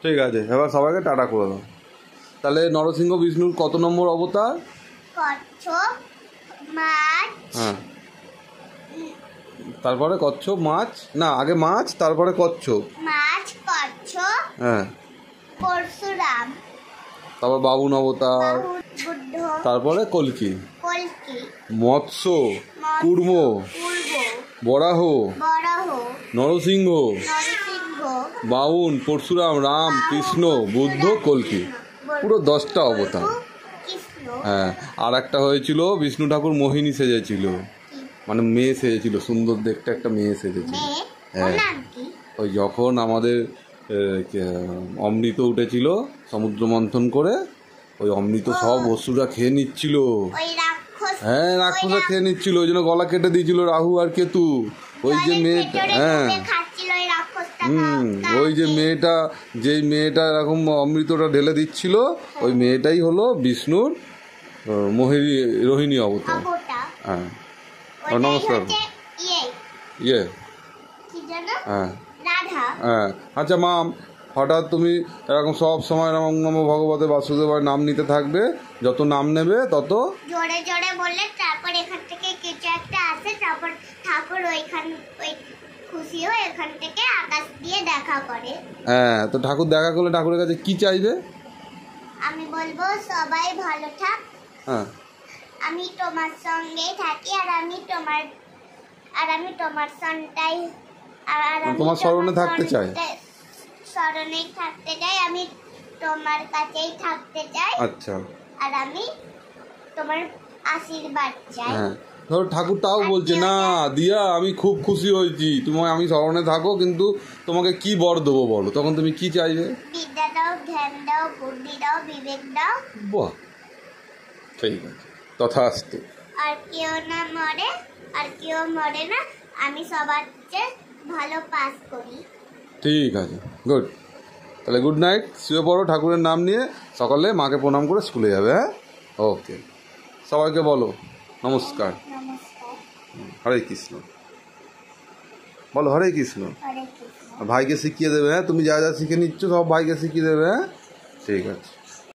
ঠিক আছে, এবার সবাইকে টাটা করে দাও। তাহলে নরসিংহ বিষ্ণুর কত নম্বর অবতার? কচ্ছপ মাছ। হ্যাঁ, তারপরে কচ্ছপ মাছ, না আগে মাছ তারপরে কচ্ছপ। মাছ কচ্ছপ, হ্যাঁ, পরশুরাম, তারপর বাবুন অবতার, বুদ্ধ, তারপরে কল্কি, কল্কি, মৎস্য, কুর্ম, বরাহ, নরসিংহ, বাউন, পরশুরাম, রাম, কৃষ্ণ, বুদ্ধ, কল্কি, পুরো 10টা অবতার। হ্যাঁ, আর একটা হয়েছিল বিষ্ণু ঠাকুর মোহিনী সেজেছিল, মানে মেয়ে সেজেছিল, সুন্দর দেখতে একটা মেয়ে সেজেছিল। হ্যাঁ, ওই যখন আমাদের অমৃত উঠেছিল সমুদ্র মন্থন করে, ওই অমৃত সব অসুররা খেয়ে নিচ্ছিল। হ্যাঁ, রাক্ষসরা খেয়ে নিচ্ছিল, ওই জন্য গলা কেটে দিয়েছিল রাহু আর কেতু। ওই যে মেয়েটা, হ্যাঁ ওই যে মেয়েটা, যেই মেয়েটা এরকম অমৃতটা ঢেলে দিচ্ছিল, ওই মেয়েটাই হলো বিষ্ণুর রোহিণী অবতার। হ্যাঁ, নমস্কার। ইয়ে, হ্যাঁ হ্যাঁ। আচ্ছা মাম, হঠাৎ তুমি এরকম সব সময় নমঃ নমঃ ভগবতে বাসুদেবায় নাম নিতে থাকবে, যত নাম নেবে তত জোরে জোরে বললে তারপর এখান থেকে কিছু একটা আসে, তারপর ঠাকুর ওই খুশি হয়ে এখান থেকে আকাশ দিয়ে দেখা করে। হ্যাঁ, তো ঠাকুর দেখা করলে ঠাকুরের কাছে কি চাইবে? আমি বলবো সবাই ভালো থাক, হ্যাঁ আমি তোমার সঙ্গেই থাকি, আর আমি তোমার সন্তাই, আর তোমার স্মরণে থাকতে চাই, স্মরণেই থাকতে চাই, আমি তোমার কাছেই থাকতে চাই। আচ্ছা, আর আমি তোমার আশীর্বাদ চাই। হ্যাঁ, ধরো ঠাকুর তাও বলছে না দিয়া আমি খুব খুশি হয়েছি, তোমায় আমি স্মরণে থাকো, কিন্তু তোমাকে কি বর দেবো বলো, তখন তুমি কি চাইবে? বিদ্যা দাও, জ্ঞান দাও, বুদ্ধি দাও, বিবেক দাও। বাহ, ঠিক আছে, তথাস্তু। আর কেউ মরে না, আমি সবার চেয়ে ভালো পাস করি। ঠিক আছে, গুড। তাহলে গুড নাইট, শুয়ে পড়ো ঠাকুরের নাম নিয়ে, সকালে মাকে প্রণাম করে স্কুলে যাবে। হ্যাঁ, ওকে, সবাইকে বলো নমস্কার। হরে কৃষ্ণ বলো, হরে কৃষ্ণ। ভাইকে শিখিয়ে দেবে, হ্যাঁ, তুমি যা যা শিখে নিচ্ছ সব ভাইকে শিখিয়ে দেবে। হ্যাঁ, ঠিক আছে।